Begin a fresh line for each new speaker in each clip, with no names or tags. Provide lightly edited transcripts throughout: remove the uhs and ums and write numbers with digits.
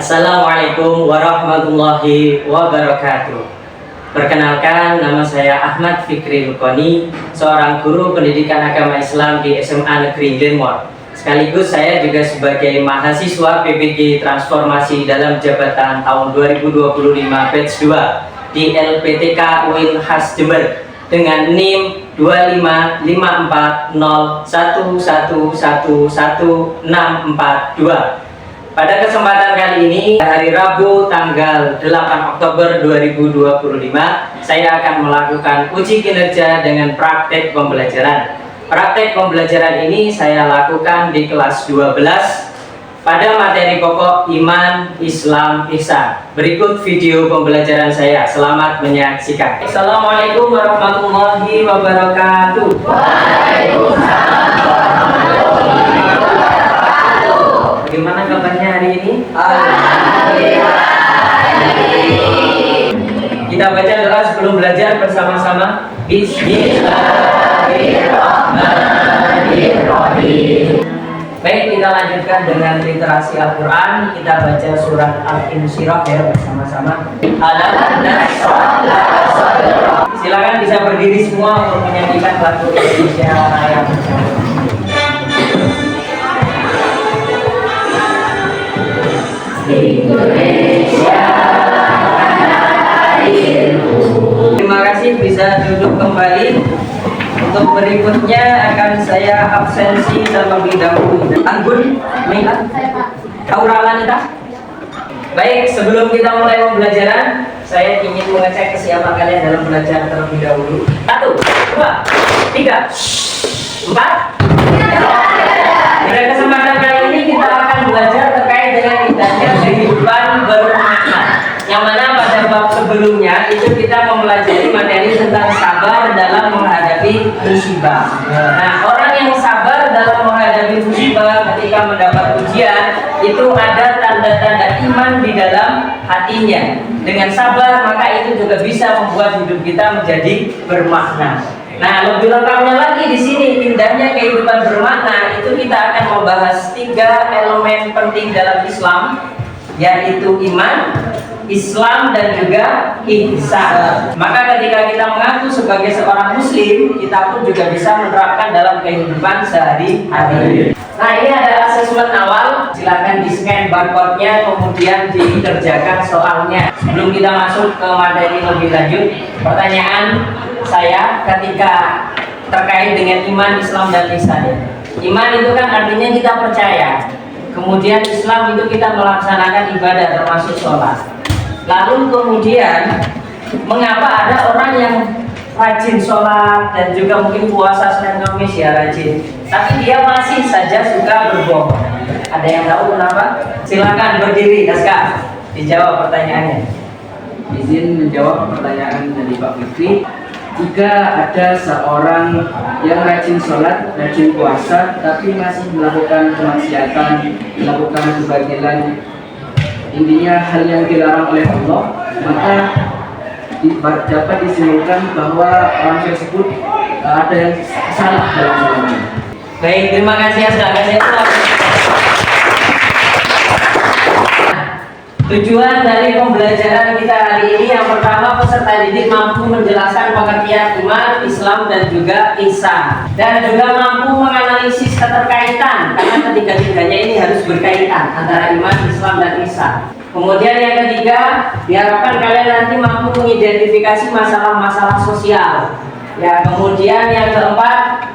Assalamualaikum warahmatullahi wabarakatuh. Perkenalkan, nama saya Ahmad Fikri Lukoni, seorang guru pendidikan agama Islam di SMA Negeri Glenmore. Sekaligus saya juga sebagai mahasiswa PPG Transformasi dalam Jabatan tahun 2025 batch 2 di LPTK UIN Khas Jember dengan NIM 25501111162. Pada kesempatan kali ini, hari Rabu tanggal 8 Oktober 2025, saya akan melakukan uji kinerja dengan praktek pembelajaran. Praktek pembelajaran ini saya lakukan di kelas 12 pada materi pokok Iman, Islam, Ihsan. Berikut video pembelajaran saya. Selamat menyaksikan. Assalamualaikum warahmatullahi wabarakatuh.
Waalaikumsalam warahmatullahi wabarakatuh.
Bagaimana kabarnya hari ini?
Alhamdulillah.
Kita baca doa sebelum belajar bersama-sama. Bismillahirrahmanirrahim. Baik, kita lanjutkan dengan literasi Al-Quran. Kita baca surat Al-Insyirah ya bersama-sama. Silakan bisa berdiri semua untuk menyanyikan lagu Indonesia Raya bersama. Indonesia airku. Terima kasih, bisa duduk kembali. Untuk berikutnya akan saya absensi terlebih dahulu. Anggun, Mila, Auralanita. Baik, sebelum kita mulai pembelajaran, saya ingin mengecek kesiapan kalian dalam belajar terlebih dahulu. 1, 2, 3, 4. Pada kesempatan kali ini kita akan belajar terkait dengan indahnya kehidupan bermakna. Yang mana pada bab sebelumnya itu kita mempelajari materi tentang sabar dalam menghadapi musibah. Nah, orang yang sabar dalam menghadapi musibah ketika mendapat ujian itu ada tanda-tanda iman di dalam hatinya. Dengan sabar maka itu juga bisa membuat hidup kita menjadi bermakna. Nah, lebih lengkapnya lagi di sini indahnya kehidupan bermakna itu kita akan membahas 3 elemen penting dalam Islam, yaitu iman, Islam, dan juga ihsan. Maka ketika kita mengaku sebagai seorang muslim, kita pun juga bisa menerapkan dalam kehidupan sehari-hari. Nah, ini ada asesmen awal. Silakan di-scan barcode-nya, kemudian dikerjakan soalnya. Sebelum kita masuk ke materi lebih lanjut, pertanyaan saya ketika terkait dengan iman, Islam, dan ihsan. Iman itu kan artinya kita percaya. Kemudian Islam itu kita melaksanakan ibadah termasuk sholat. Lalu kemudian mengapa ada orang yang rajin sholat dan juga mungkin puasa Senin Kamis ya rajin, tapi dia masih saja suka berbohong? Ada yang tahu kenapa? Silakan berdiri, Naskah, dijawab pertanyaannya.
Izin menjawab pertanyaan dari Pak Fikri. Jika ada seorang yang rajin sholat, rajin puasa, tapi masih melakukan kemaksiatan, melakukan kebatilan, intinya hal yang dilarang oleh Allah, maka dapat disimpulkan bahwa orang tersebut ada yang salah dalam sholatnya.
Baik, terima kasih ya. Tujuan dari pembelajaran kita hari ini, yang pertama, peserta didik mampu menjelaskan pengertian iman, Islam, dan juga ihsan, dan juga mampu menganalisis keterkaitan, karena ketiga-tiganya ini harus berkaitan antara iman, Islam, dan ihsan. Kemudian yang ketiga, diharapkan kalian nanti mampu mengidentifikasi masalah-masalah sosial. Ya, kemudian yang keempat,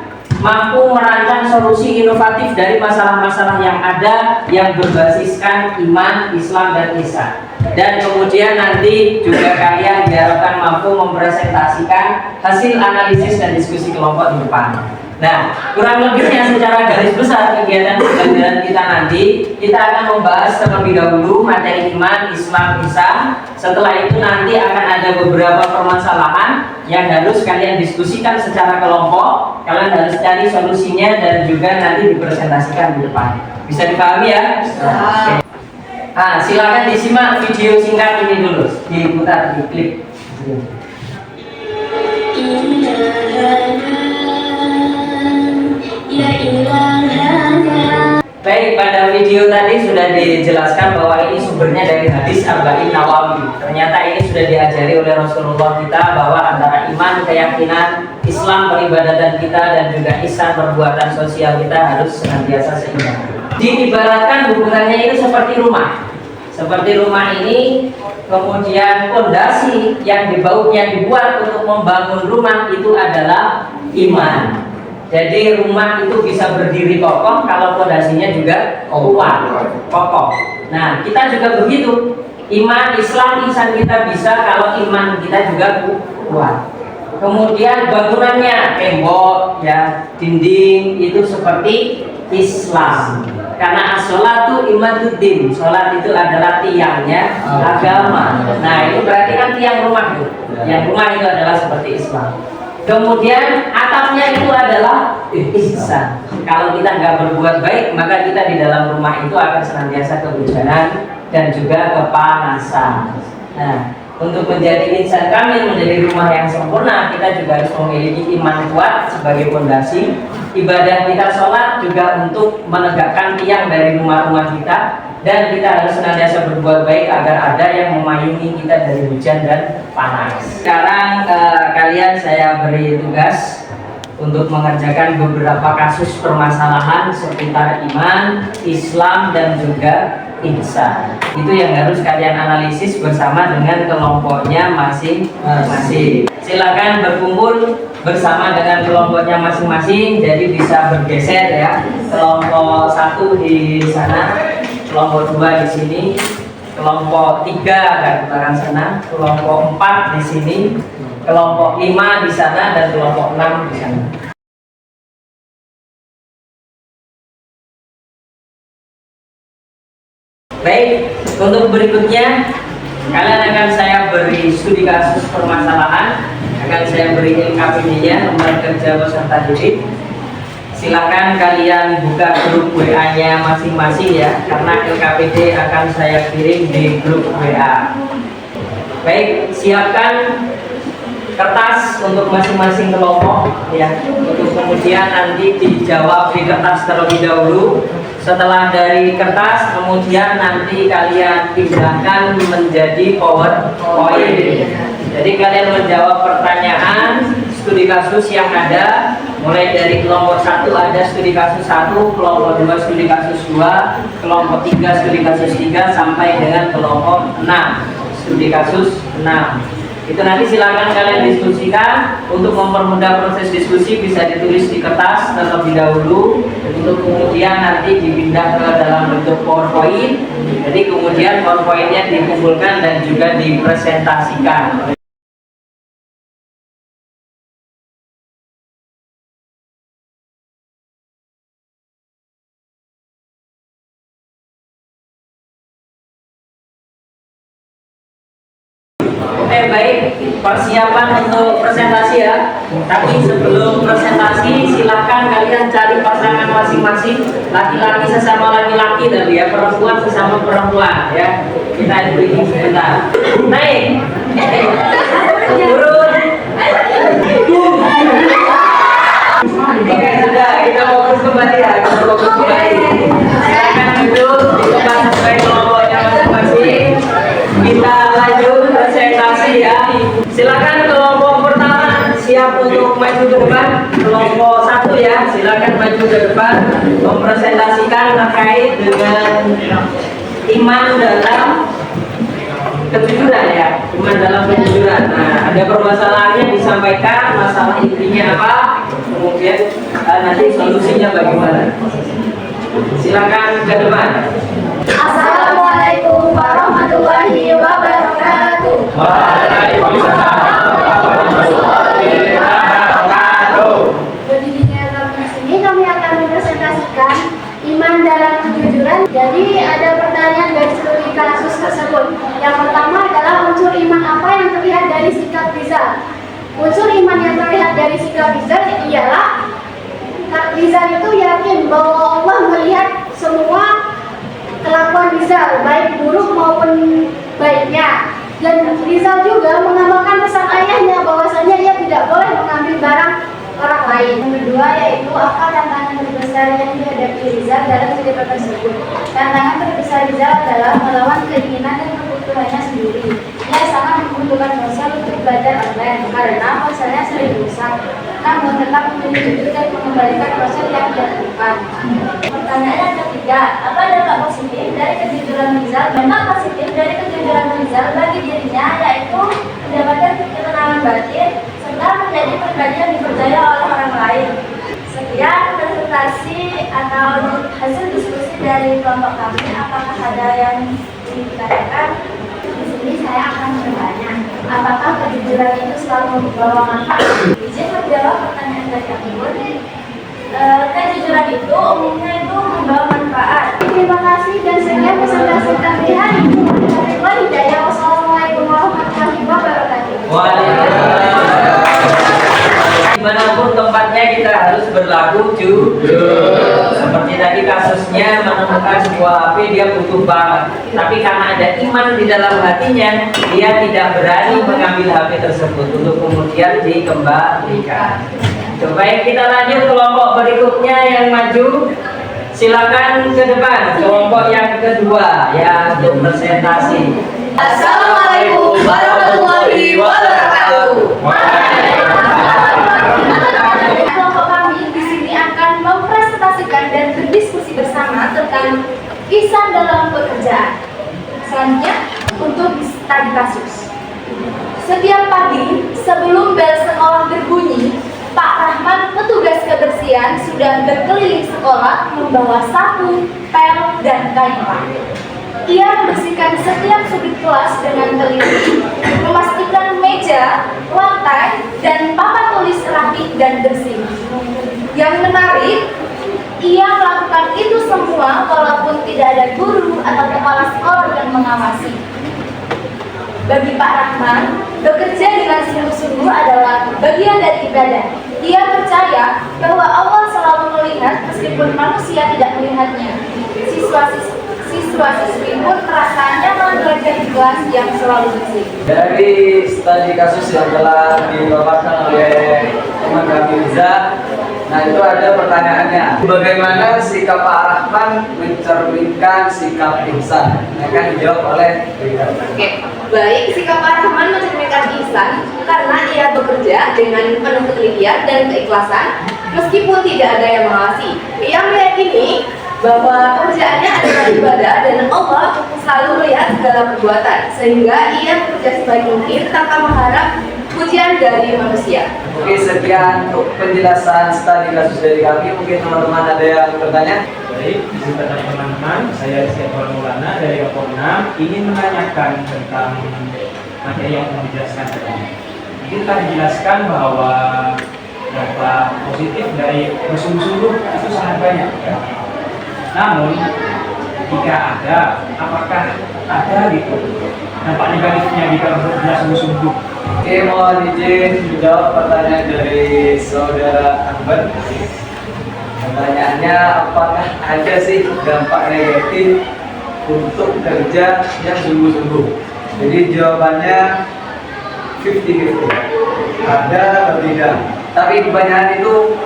mampu merancang solusi inovatif dari masalah-masalah yang ada yang berbasiskan iman, Islam, dan ihsan. Dan kemudian nanti juga kalian diharapkan mampu mempresentasikan hasil analisis dan diskusi kelompok di depan. Nah, kurang lebihnya secara garis besar kegiatan pembelajaran kita nanti, kita akan membahas terlebih dahulu materi iman, Islam, ihsan. Setelah itu nanti akan ada beberapa permasalahan yang harus kalian diskusikan secara kelompok. Kalian harus cari solusinya dan juga nanti dipresentasikan di depan. Bisa dipahami ya? Oke. Nah, silakan disimak video singkat ini dulu, diputar, diklik. Baik, pada video tadi sudah dijelaskan bahwa ini sumbernya dari hadis Arba'in Nawawi. Ternyata ini sudah diajari oleh Rasulullah kita bahwa antara iman, keyakinan, Islam, peribadatan kita, dan juga ihsan perbuatan sosial kita harus senantiasa seimbang. Diibaratkan hubungannya itu seperti rumah. Seperti rumah ini, kemudian fondasi yang dibuat untuk membangun rumah itu adalah iman. Jadi rumah itu bisa berdiri kokoh kalau fondasinya juga kuat, kokoh. Nah, kita juga begitu. Iman, Islam, ihsan kita bisa kalau iman kita juga kuat. Kemudian bangunannya, tembok, ya, dinding itu seperti Islam. Karena as-sholatu imaduddin, sholat itu adalah tiangnya agama. Nah, itu berarti kan tiang rumah itu. Yang rumah itu adalah seperti Islam. Kemudian atapnya itu adalah ihsan. Kalau kita nggak berbuat baik, maka kita di dalam rumah itu akan senantiasa kehujanan dan juga kepanasan. Nah, untuk menjadi insan kamil, menjadi rumah yang sempurna, kita juga harus memiliki iman kuat sebagai fondasi. Ibadah kita sholat juga untuk menegakkan tiang dari rumah-rumah kita, dan kita harus senantiasa berbuat baik agar ada yang memayungi kita dari hujan dan panas. Sekarang kalian saya beri tugas untuk mengerjakan beberapa kasus permasalahan seputar iman, Islam, dan juga ihsan. Itu yang harus kalian analisis bersama dengan kelompoknya masing-masing. Silakan berkumpul bersama dengan kelompoknya masing-masing, jadi bisa bergeser ya. Kelompok 1 di sana, kelompok 2 di sini, kelompok 3 agak ke belakang sana, kelompok 4 di sini, kelompok 5 di sana, dan kelompok 6 di sana. Baik, untuk berikutnya kalian akan saya beri studi kasus permasalahan, akan saya beri LKPD-nya, nomor kerja peserta didik. Silakan kalian buka grup WA-nya masing-masing ya, karena LKPD akan saya kirim di grup WA. Baik, siapkan kertas untuk masing-masing kelompok ya, untuk kemudian nanti dijawab di kertas terlebih dahulu. Setelah dari kertas, kemudian nanti kalian pindahkan menjadi PowerPoint. Jadi kalian menjawab pertanyaan studi kasus yang ada, mulai dari kelompok 1 ada studi kasus 1, kelompok 2 studi kasus 2, kelompok 3 studi kasus 3, sampai dengan kelompok 6 studi kasus 6. Itu nanti silakan kalian diskusikan. Untuk mempermudah proses diskusi bisa ditulis di kertas terlebih dahulu, untuk kemudian nanti dipindah ke dalam bentuk PowerPoint. Jadi kemudian PowerPoint-nya dikumpulkan dan juga dipresentasikan. Baik, persiapan untuk presentasi ya. Tapi sebelum presentasi, silahkan kalian cari pasangan masing-masing, laki-laki sesama laki-laki dan ya, perempuan sesama perempuan ya. Kita beri sebentar. Naik. Turun. Oke, sudah, kita fokus kembali ya. Kita fokus kembali. Silakan duduk di tempat sesuai kelompoknya masing-masing. Kita lanjut presentasi ya. Silakan kelompok pertama siap untuk maju ke depan. Kelompok 1 ya, silakan maju ke depan mempresentasikan terkait dengan iman dalam kejujuran ya. Iman dalam kejujuran. Nah, ada permasalahannya disampaikan, masalah intinya apa, kemudian nanti solusinya bagaimana. Silakan ke depan.
Assalamualaikum warahmatullahi wabarakatuh.
Waalaikumsalam warahmatullahi wabarakatuh.
Berdirinya dalam sini kami akan mempresentasikan iman dalam kejujuran. Jadi ada pertanyaan dari studi kasus tersebut. Yang pertama adalah unsur iman apa yang terlihat dari sikap Rizal. Unsur iman yang terlihat dari sikap Rizal ialah Rizal itu yakin bahwa Allah melihat semua kelakuan Rizal, baik buruk maupun baiknya. Dan Rizal juga mengamalkan pesan ayahnya bahwasanya ia tidak boleh mengambil barang orang lain. Yang kedua yaitu apa tantangan terbesar yang dihadapi Rizal dalam cerita tersebut. Tantangan terbesar Rizal adalah melawan keinginan dan kebutuhannya sendiri. Ia sangat membutuhkan ponsel untuk belajar online karena ponselnya sering rusak. Namun tetap memilih jujur dan mengembalikan ponsel yang dilakukan. Pertanyaan yang ketiga, apa dampak positif dari kejujuran Rizal? Dampak positif dari kejujuran Rizal bagi dirinya yaitu mendapatkan ketenangan batin serta menjadi pribadi yang dipercaya oleh orang lain. Sekian presentasi atau hasil diskusi dari kelompok kami. Apakah ada yang ingin ditanyakan? Di sini saya akan bertanya, apakah kejujuran itu selalu membawa manfaat? Izin menjawab pertanyaan dari aku. Kejujuran itu umumnya itu membawa manfaat. Terima kasih dan sekian presentasi kami hari ini. Wassalamualaikum warahmatullahi wabarakatuh.
Dimanapun tempatnya kita harus berlaku jujur. Seperti tadi kasusnya menemukan sebuah HP dia butuh banget, tapi karena ada iman di dalam hatinya, dia tidak berani mengambil HP tersebut untuk kemudian dikembalikan. Baik, kita lanjut kelompok berikutnya yang maju. Silakan ke depan kelompok yang kedua yang berpresentasi.
Assalamualaikum warahmatullahi wabarakatuh.
Kelompok kami di sini akan mempresentasikan dan berdiskusi bersama tentang kisah dalam pekerjaan. Selanjutnya untuk studi kasus. Setiap pagi sebelum bel sekolah berbunyi, Pak Rahman, petugas kebersihan, sudah berkeliling sekolah membawa sapu, pel, dan kain. Ia membersihkan setiap sudut kelas dengan teliti, memastikan meja, lantai, dan papan tulis rapi dan bersih. Yang menarik, ia melakukan itu semua walaupun tidak ada guru atau kepala sekolah yang mengawasi. Bagi Pak Rahman, bekerja dengan sungguh-sungguh adalah bagian dari ibadah. Ia percaya bahwa Allah selalu melihat meskipun manusia tidak melihatnya. Siswa-siswi pun merasa nyaman belajar di kelas yang selalu bersih.
Dari studi kasus yang telah dipaparkan oleh teman kami Riza, nah itu ada pertanyaannya. Bagaimana sikap Pak Rahman mencerminkan sikap ihsan? Akan dijawab oleh Riza.
Oke, baik, sikap Pak Rahman mencerminkan ihsan karena ia bekerja dengan penuh ketelitian dan keikhlasan meskipun tidak ada yang mengawasi. Ia meyakini bahwa pekerjaannya adalah ibadah dan Allah selalu melihat segala perbuatan, sehingga ia bekerja sebaik mungkin tanpa mengharap pujian dari manusia.
Oke, sekian untuk penjelasan studi kasus dari kami. Mungkin teman-teman ada yang bertanya?
Baik, izin bertanya teman-teman, saya Rizky Maulana dari kelompok 6 ingin menanyakan tentang materi yang telah dijelaskan tadi. Mungkin telah dijelaskan bahwa dampak positif dari bersungguh-sungguh itu sangat banyak, ya. Namun, jika ada, apakah ada gitu dampak negatifnya jika bekerja sungguh-sungguh?
Oke, mohon izin menjawab pertanyaan dari saudara Akbar. Pertanyaannya, apakah ada sih dampak negatif untuk kerja yang sungguh-sungguh? Jadi jawabannya 50-50. Ada atau tidak? Tapi kebanyakan itu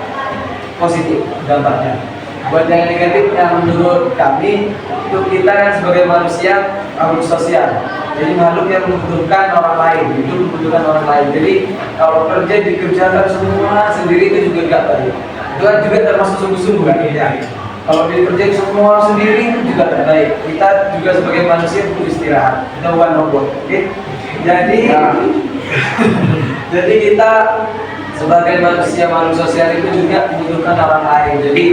positif dampaknya. Buat yang negatif, yang menurut kami, itu kita kan sebagai manusia makhluk sosial. Jadi makhluk yang membutuhkan orang lain, itu membutuhkan orang lain. Jadi kalau kerja dikerjakan semua sendiri itu juga tidak baik. Itu kan juga termasuk sungguh-sungguh kan ya. Kalau dikerjain semua sendiri itu juga tidak baik. Kita juga sebagai manusia butuh istirahat. Kita bukan robot. Oke? Jadi jadi kita sebagai manusia makhluk sosial itu juga membutuhkan orang lain. Jadi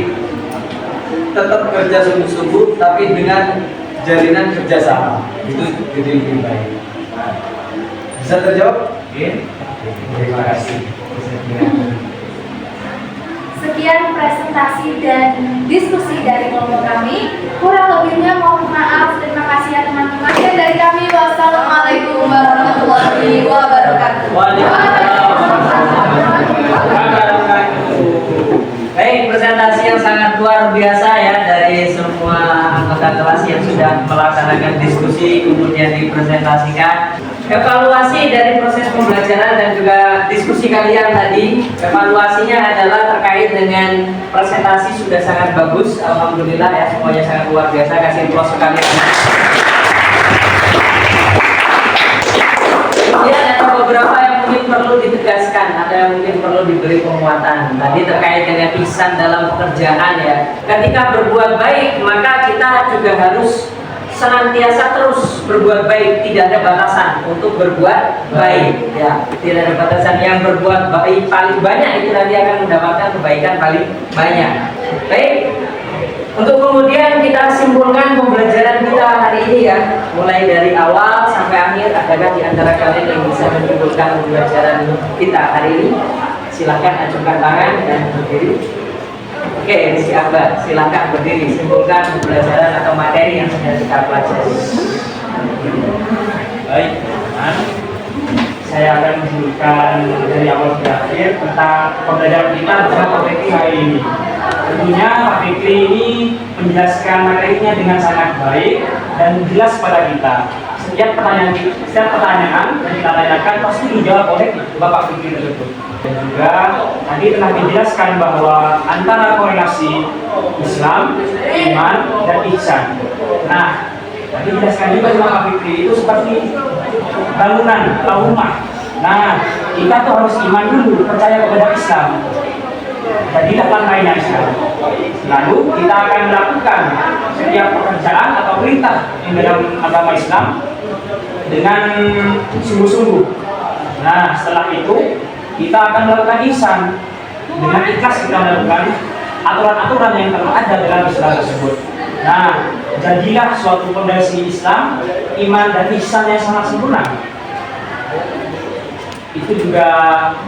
tetap kerja sungguh-sungguh tapi dengan jalinan kerjasama itu jadi lebih baik. Bisa terjawab? Oke. Terima kasih.
Sekian presentasi dan diskusi dari kelompok kami. Kurang lebihnya mohon maaf. Terima kasih ya teman-teman.
Dan dari kami, wassalamualaikum warahmatullahi wabarakatuh.
Baik, presentasi yang sangat luar biasa ya dari semua anggota kelas yang sudah melaksanakan diskusi kemudian dipresentasikan. Evaluasi dari proses pembelajaran dan juga diskusi kalian tadi, evaluasinya adalah terkait dengan presentasi sudah sangat bagus, alhamdulillah ya, semuanya sangat luar biasa, kasih aplaus sekalian. Kemudian ada beberapa yang mungkin perlu ditegaskan, ada yang mungkin perlu diberi penguatan. Tadi terkait dengan ihsan dalam pekerjaan ya. Ketika berbuat baik, maka kita juga harus senantiasa terus berbuat baik, tidak ada batasan untuk berbuat baik ya, tidak ada batasan. Yang berbuat baik paling banyak itu nanti akan mendapatkan kebaikan paling banyak. Baik, untuk kemudian kita simpulkan pembelajaran kita hari ini ya, mulai dari awal sampai akhir. Adakah di antara kalian yang bisa menyimpulkan pembelajaran kita hari ini? Silahkan ajukan tangan dan berdiri. Oke, Rizky Akbar, silakan berdiri, simpulkan pembelajaran atau materi yang sudah kita pelajari.
Baik, teman-teman. Saya akan menunjukkan dari awal ke akhir tentang pembelajaran kita bersama Pak Fikri hari ini. Tentunya Pak Fikri ini menjelaskan materinya dengan sangat baik dan jelas pada kita. Setiap pertanyaan yang kita tanyakan pasti dijawab oleh Bapak Fikri tersebut. Dan juga tadi telah dijelaskan bahwa antara korelasi Islam, iman, dan ihsan. Nah, tadi dijelaskan juga sama Pak Fikri itu seperti bangunan atau rumah. Nah, kita tuh harus iman dulu, percaya kepada Islam. Jadilah lantainya Islam. Lalu kita akan melakukan setiap pekerjaan atau perintah di dalam agama Islam dengan sungguh-sungguh. Nah, setelah itu kita akan melakukan ihsan. Dengan ikhlas kita melakukan aturan-aturan yang telah ada dalam Islam tersebut. Nah, jadilah suatu fondasi Islam, iman dan ihsan yang sangat sempurna. Itu juga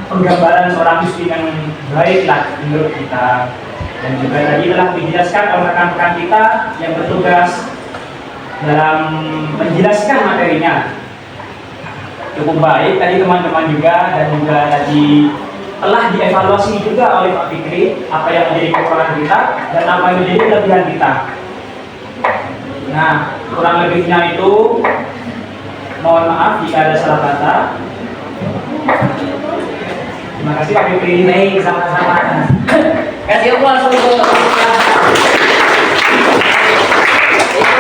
penggambaran seorang muslim yang baiklah menurut kita. Dan juga tadi telah dijelaskan oleh rekan-rekan kita yang bertugas dalam menjelaskan materinya. Cukup baik tadi teman-teman juga, dan juga tadi telah dievaluasi juga oleh Pak Fikri apa yang menjadi kekurangan kita dan apa yang menjadi kelebihan kita. Nah, kurang lebihnya itu mohon maaf jika ada salah kata. Terima kasih Pak Fikri.
Baik, sama-sama. Kasih aplaus untuk itu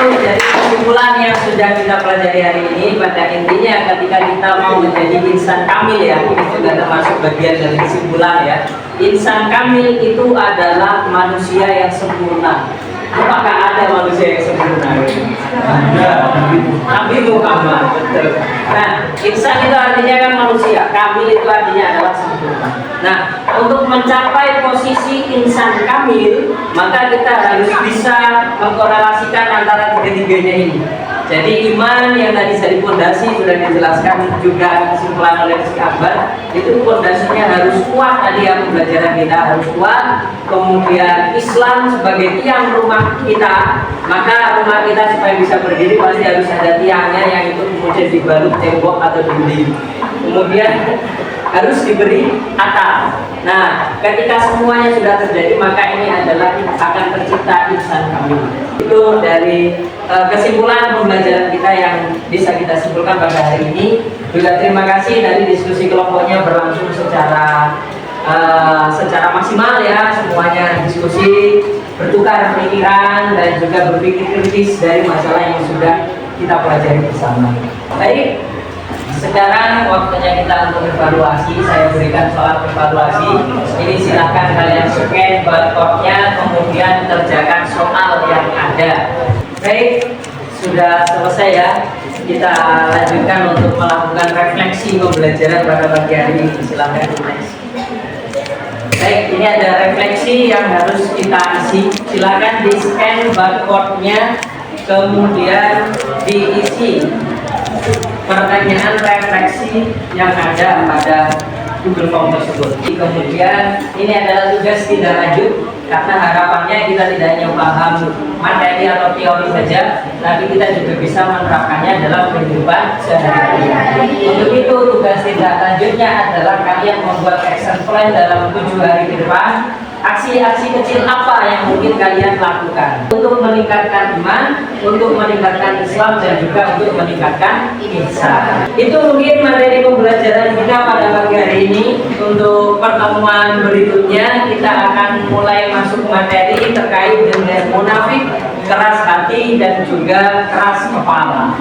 jadi kesimpulan yang sudah kita pelajari hari ini. Pada intinya ketika kita mau menjadi insan kamil ya, ini juga termasuk bagian dari kesimpulan ya. Insan kamil itu adalah manusia yang sempurna. Apakah ada manusia yang sempurna? Nabi Muhammad, betul. Nah, insan itu artinya kan manusia, kamil itu artinya adalah sempurna. Nah, untuk mencapai posisi insan kamil, maka kita harus bisa mengkorelasikan antara tiga-tiganya ini. Jadi iman yang tadi jadi fondasi sudah dijelaskan juga kesimpulan oleh Rizky Akbar, itu fondasinya harus kuat. Tadi yang pembelajaran kita harus kuat. Kemudian Islam sebagai tiang rumah kita, maka rumah kita supaya bisa berdiri pasti harus ada tiangnya yang itu kemudian dibalut tembok atau dinding. Kemudian harus diberi atap. Nah, ketika semuanya sudah terjadi, maka ini adalah akan tercipta insan kamil. Itu dari kesimpulan pembelajaran kita yang bisa kita simpulkan pada hari ini. Juga terima kasih dari diskusi kelompoknya berlangsung secara maksimal ya, semuanya diskusi, bertukar pikiran dan juga berpikir kritis dari masalah yang sudah kita pelajari bersama. Baik, sekarang waktunya kita untuk evaluasi. Saya berikan soal evaluasi. Ini silakan kalian scan barcode-nya, kemudian kerjakan soal yang ada. Baik, sudah selesai ya. Kita lanjutkan untuk melakukan refleksi pembelajaran pada pagi hari ini. Silakan refleksi. Baik, ini ada refleksi yang harus kita isi. Silakan di scan barcode-nya, kemudian diisi pertanyaan refleksi yang ada pada Google Form tersebut. Kemudian ini adalah tugas tidak lanjut, karena harapannya kita tidak hanya paham materi atau teori saja, tapi kita juga bisa menerapkannya dalam kehidupan sehari-hari. Untuk itu tugas tidak lanjutnya adalah kalian membuat action plan dalam 7 hari ke depan. aksi-aksi kecil apa yang mungkin kalian lakukan untuk meningkatkan iman, untuk meningkatkan Islam, dan juga untuk meningkatkan ihsan. Itu mungkin materi pembelajaran kita pada pagi hari ini. Untuk pertemuan berikutnya kita akan mulai masuk materi terkait dengan munafik, keras hati, dan juga keras kepala.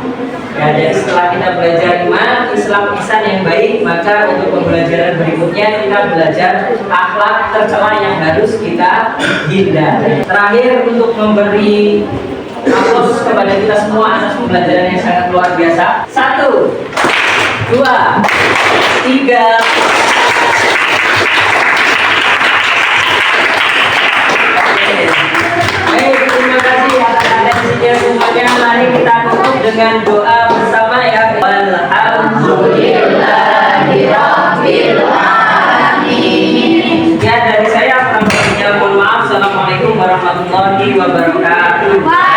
Ya, jadi setelah kita belajar iman, Islam, ihsan yang baik, maka untuk pembelajaran berikutnya kita belajar akhlak tercela yang harus kita hindari. Terakhir, untuk memberi aplaus kepada kita semua atas pembelajaran yang sangat luar biasa. 1, 2, 3. Baik, terima kasih atas atensinya semuanya. Mari kita tutup dengan doa bersama ya. Alhamdulillahirabbil alamin. Ya, dari saya kurang lebihnya mohon maaf. Assalamualaikum warahmatullahi wabarakatuh.